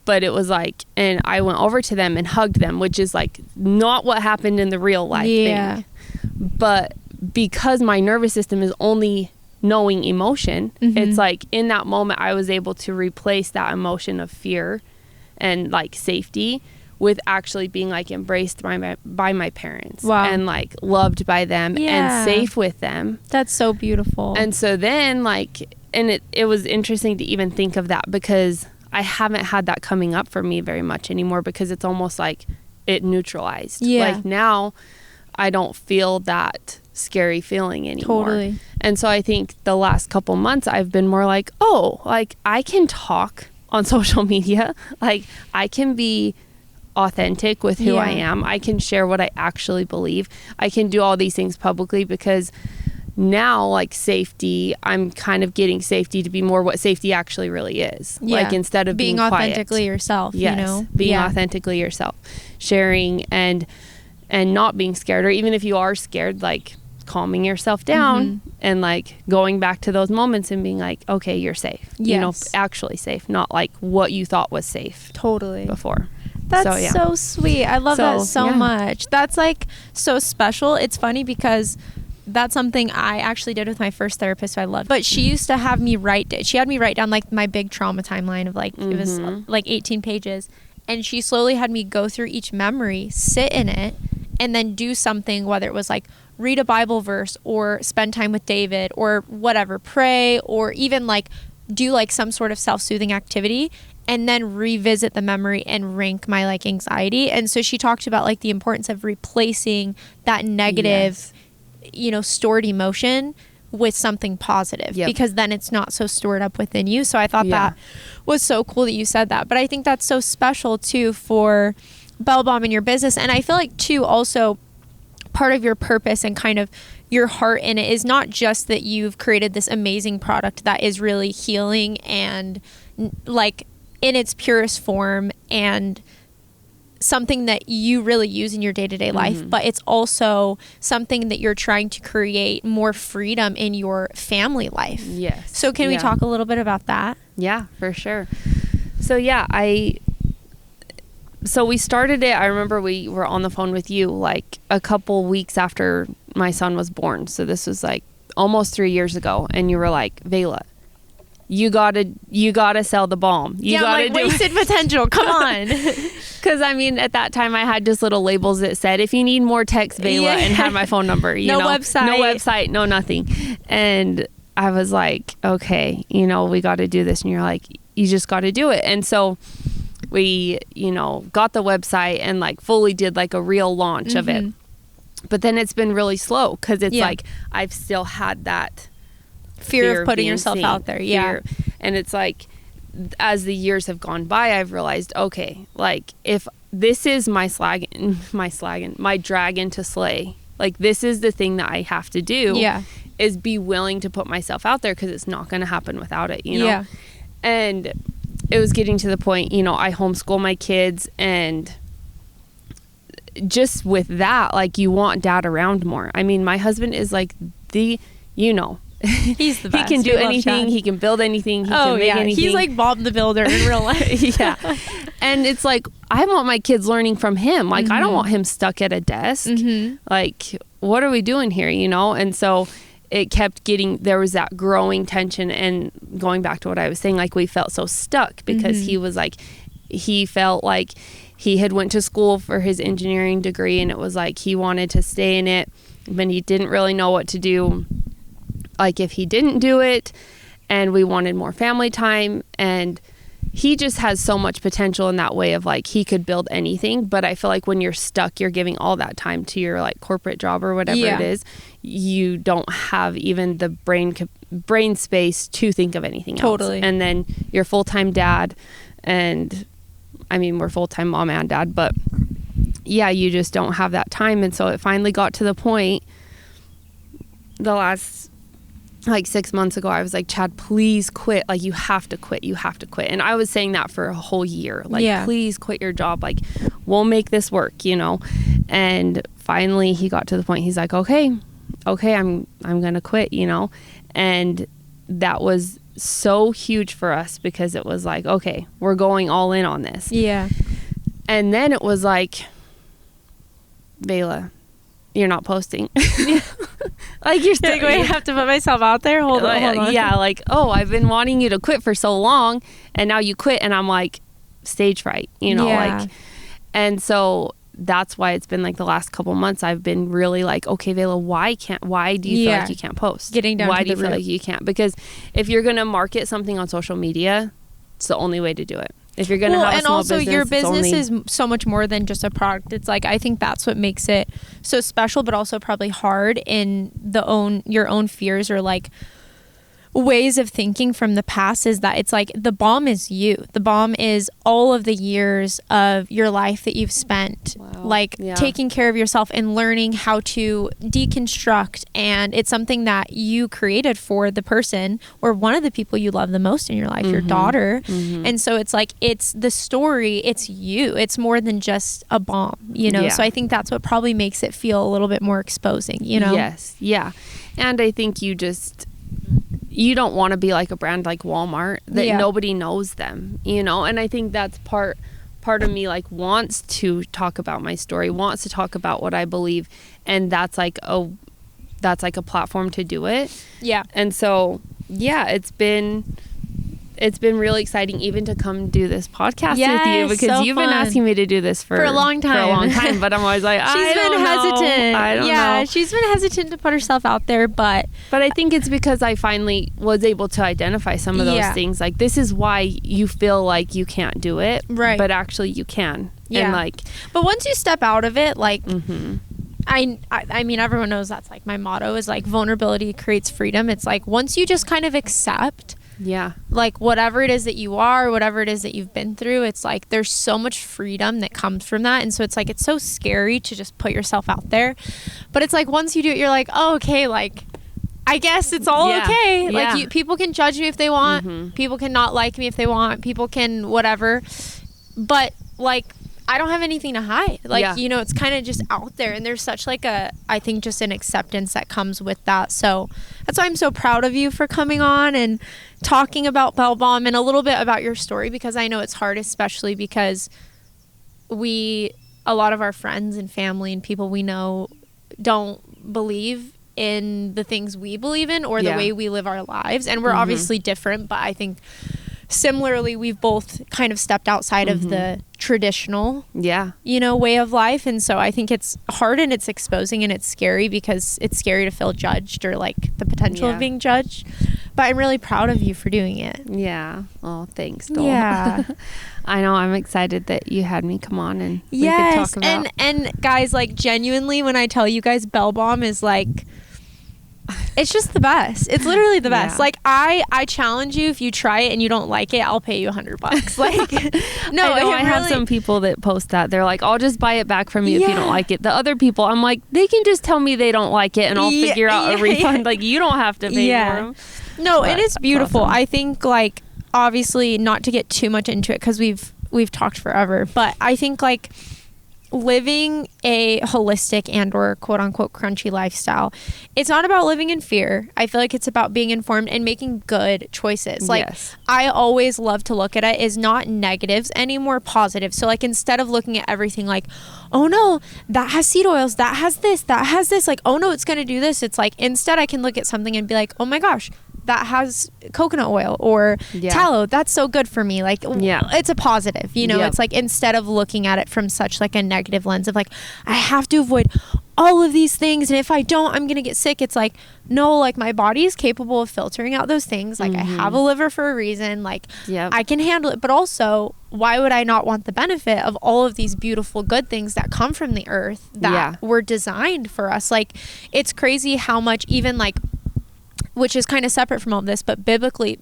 But it was like, and I went over to them and hugged them, which is like not what happened in the real life thing. But because my nervous system is only knowing emotion, it's like in that moment I was able to replace that emotion of fear and like safety with actually being like embraced by my parents. Wow. And like loved by them and safe with them. That's so beautiful. And so then like, and it was interesting to even think of that, because I haven't had that coming up for me very much anymore, because it's almost like it neutralized. Like now I don't feel that scary feeling anymore. Totally. And so I think the last couple months I've been more like, oh, like I can talk on social media. Like I can be authentic with who I am. I can share what I actually believe. I can do all these things publicly, because now like safety, I'm kind of getting safety to be more what safety actually really is. Like instead of being authentically quiet. Yourself, yes, you know, being authentically yourself, sharing and not being scared, or even if you are scared, like calming yourself down and like going back to those moments and being like, okay, you're safe. You know, actually safe, not like what you thought was safe before. That's so sweet. I love that so much. That's like so special. It's funny because that's something I actually did with my first therapist who I loved. But she used to have me write down like my big trauma timeline of like, it was like 18 pages. And she slowly had me go through each memory, sit in it, and then do something, whether it was like read a Bible verse or spend time with David or whatever, pray, or even like do like some sort of self-soothing activity, and then revisit the memory and rank my like anxiety. And so she talked about like the importance of replacing that negative, you know, stored emotion with something positive, because then it's not so stored up within you. So I thought that was so cool that you said that. But I think that's so special too for Belle Balm in your business. And I feel like too, also part of your purpose and kind of your heart in it is not just that you've created this amazing product that is really healing and like in its purest form and something that you really use in your day-to-day life, but it's also something that you're trying to create more freedom in your family life. Yes. So can we talk a little bit about that? Yeah, for sure. So so we started it, I remember we were on the phone with you like a couple weeks after my son was born. So this was like almost 3 years ago. And you were like, Vayla, you gotta sell the balm. You gotta like wasted potential. Come on. Because I mean, at that time I had just little labels that said, if you need more, text Vayla, and had my phone number. No website, no nothing. And I was like, okay, you know, we got to do this. And you're like, you just got to do it. And so we, you know, got the website and like fully did like a real launch of it. But then it's been really slow, because it's like I've still had that fear of putting yourself out there. Fear. And it's like, as the years have gone by, I've realized, okay, like if this is my dragon to slay, like this is the thing that I have to do, is be willing to put myself out there, because it's not going to happen without it, you know? And it was getting to the point, you know, I homeschool my kids, and just with that, like you want dad around more. I mean, my husband is like you know, he's the best. He can do anything. He can build anything. He can make anything. He's like Bob the Builder in real life. And it's like, I want my kids learning from him. Like, I don't want him stuck at a desk. Like, what are we doing here, you know? And so it kept there was that growing tension, and going back to what I was saying, like we felt so stuck, because he was like, he felt like he had went to school for his engineering degree, and it was like he wanted to stay in it, but he didn't really know what to do, like if he didn't do it. And we wanted more family time, and he just has so much potential in that way of like he could build anything. But I feel like when you're stuck, you're giving all that time to your like corporate job or whatever it is, you don't have even the brain space to think of anything else. And then you're full-time dad, and I mean, we're full-time mom and dad, but you just don't have that time. And so it finally got to the point the last like 6 months ago, I was like, Chad, please quit. Like, you have to quit. You have to quit. And I was saying that for a whole year. Like, please quit your job. Like, we'll make this work, you know? And finally he got to the point, he's like, okay, I'm going to quit, you know? And that was so huge for us because it was like, okay, we're going all in on this. Yeah. And then it was like, Vayla, you're not posting. Like, you're still, like, wait, I have to put myself out there. Hold on. Yeah, like, oh, I've been wanting you to quit for so long, and now you quit, and I'm like, stage fright, you know, like, and so that's why it's been like the last couple months I've been really like, okay, Vayla, why do you feel like you can't post? Getting down why to do you the feel root. like you can't? Because if you're gonna market something on social media, it's the only way to do it. If you're gonna have a small business, your business is so much more than just a product. It's like, I think that's what makes it so special, but also probably hard in your own fears or like ways of thinking from the past, is that it's like the balm is you. The balm is all of the years of your life that you've spent taking care of yourself and learning how to deconstruct. And it's something that you created for the person or one of the people you love the most in your life, your daughter. And so it's like, it's the story, it's you. It's more than just a balm, you know? So I think that's what probably makes it feel a little bit more exposing, you know? Yes. Yeah. And I think you don't want to be like a brand like Walmart that nobody knows them, you know? And I think that's part of me like wants to talk about my story, wants to talk about what I believe. And that's like a platform to do it. Yeah. And so, yeah, it's been really exciting even to come do this podcast with you, because you've been asking me to do this for a long time. But I'm always like, she's been hesitant. I don't know. She's been hesitant to put herself out there, but I think it's because I finally was able to identify some of those things. Like, this is why you feel like you can't do it, right? But actually you can. Yeah. And like, but once you step out of it, like, I mean, everyone knows that's like my motto is like, vulnerability creates freedom. It's like, once you just kind of accept, like, whatever it is that you are, whatever it is that you've been through, it's like there's so much freedom that comes from that. And so it's like, it's so scary to just put yourself out there, but it's like, once you do it, you're like, oh, okay, like, I guess it's all okay. Like, people can judge me if they want, people can not like me if they want, people can whatever, but like, I don't have anything to hide. Like, you know, it's kind of just out there, and there's such like I think just an acceptance that comes with that. So that's why I'm so proud of you for coming on and talking about Belle Balm and a little bit about your story, because I know it's hard, especially because a lot of our friends and family and people we know don't believe in the things we believe in or the way we live our lives. And we're obviously different, but I think similarly, we've both kind of stepped outside of the traditional, you know, way of life. And so I think it's hard and it's exposing and it's scary, because it's scary to feel judged or like the potential of being judged. But I'm really proud of you for doing it. Yeah. Oh, thanks, Dole. Yeah. I know. I'm excited that you had me come on and we could talk about. And guys, like, genuinely, when I tell you guys, Belle Balm is like, it's just the best. It's literally the best. Like, I challenge you, if you try it and you don't like it, I'll pay you $100. Like, no, I have some people that post that. They're like, I'll just buy it back from you if you don't like it. The other people, I'm like, they can just tell me they don't like it and I'll figure out a refund. Like, you don't have to pay for them. No, and it's beautiful. Awesome. I think, like, obviously, not to get too much into it, because we've talked forever, but I think, like, living a holistic and or quote unquote crunchy lifestyle, it's not about living in fear. I feel like it's about being informed and making good choices. Like, I always love to look at it as not negatives anymore, positive. So like, instead of looking at everything like, oh no, that has seed oils, that has this, like, oh no, it's gonna do this, it's like, instead I can look at something and be like, oh my gosh, that has coconut oil or tallow, that's so good for me. Like, it's a positive, you know. It's like, instead of looking at it from such like a negative lens of like, I have to avoid all of these things, and if I don't, I'm gonna get sick. It's like, no, like, my body is capable of filtering out those things. Like, I have a liver for a reason. Like, I can handle it. But also, why would I not want the benefit of all of these beautiful good things that come from the earth that were designed for us? Like, it's crazy how much, even like, which is kind of separate from all this, but biblically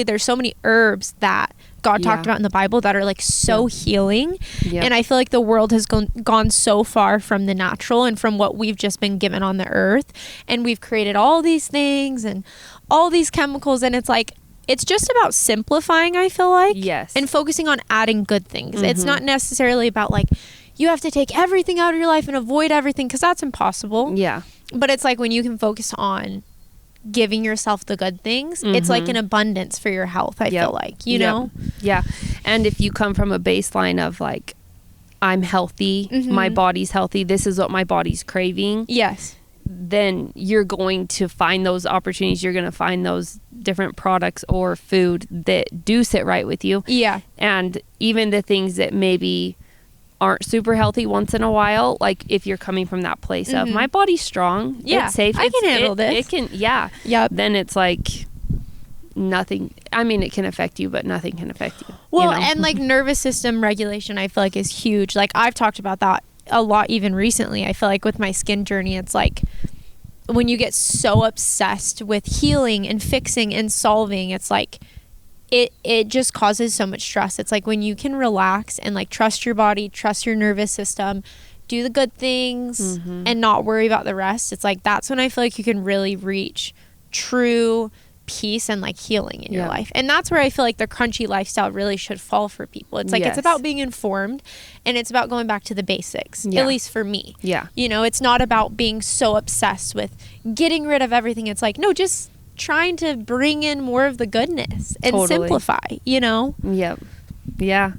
there's so many herbs that God talked about in the Bible that are like so healing. And I feel like the world has gone so far from the natural and from what we've just been given on the earth, and we've created all these things and all these chemicals, and it's like, it's just about simplifying, I feel like. Yes. And focusing on adding good things. It's not necessarily about like, you have to take everything out of your life and avoid everything, because that's impossible. Yeah. But it's like when you can focus on giving yourself the good things, it's like an abundance for your health, I feel like, you know? Yeah. And if you come from a baseline of like, I'm healthy, my body's healthy, this is what my body's craving. Yes. Then you're going to find those opportunities. You're going to find those different products or food that do sit right with you. Yeah. And even the things that maybe aren't super healthy once in a while, like if you're coming from that place of my body's strong, it's safe, I can handle this. It can, then it's like nothing. I mean, it can affect you, but nothing can affect you. Well, and like nervous system regulation, I feel like is huge. Like I've talked about that a lot even recently. I feel like with my skin journey, it's like when you get so obsessed with healing and fixing and solving, it's like it just causes so much stress. It's like when you can relax and like trust your body, trust your nervous system, do the good things and not worry about the rest, it's like that's when I feel like you can really reach true peace and like healing in your life. And that's where I feel like the crunchy lifestyle really should fall for people. It's like it's about being informed, and it's about going back to the basics, at least for me. You know, it's not about being so obsessed with getting rid of everything. It's like, no, just trying to bring in more of the goodness and simplify, you know? Yeah.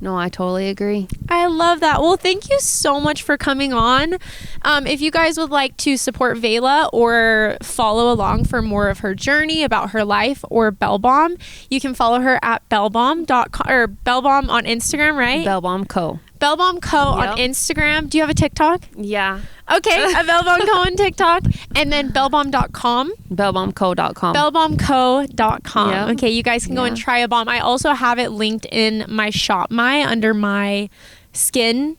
No, I totally agree. I love that. Well, thank you so much for coming on. If you guys would like to support Vayla or follow along for more of her journey about her life or Belle Balm, you can follow her at bellebalm.com or Belle Balm on Instagram, right? Belle Balm Co. Belle Balm Co. on Instagram. Do you have a TikTok? Yeah. Okay, a Belle Balm Co. on TikTok. And then bellebalm.com. Bellebalmco.com. Bellebalmco.com. Yep. Okay, you guys can go and try a balm. I also have it linked in my shop under my skin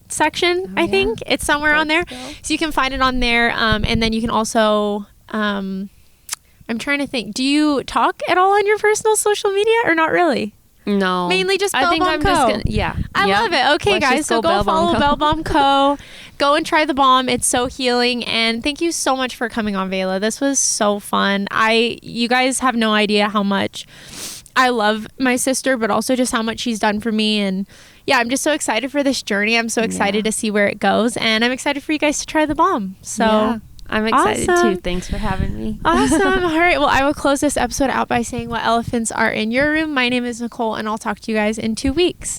section, I think. It's somewhere on there. So you can find it on there. And then you can also... I'm trying to think. Do you talk at all on your personal social media or not really? No. Mainly just Belle Balm Co. I love it. Okay, guys. So go follow Belle Balm Co. Go and try the balm. It's so healing. And thank you so much for coming on, Vayla. This was so fun. You guys have no idea how much I love my sister, but also just how much she's done for me. And yeah, I'm just so excited for this journey. I'm so excited to see where it goes. And I'm excited for you guys to try the balm. So I'm excited too. Thanks for having me. Awesome. All right. Well, I will close this episode out by saying what elephants are in your room. My name is Nicole, and I'll talk to you guys in 2 weeks.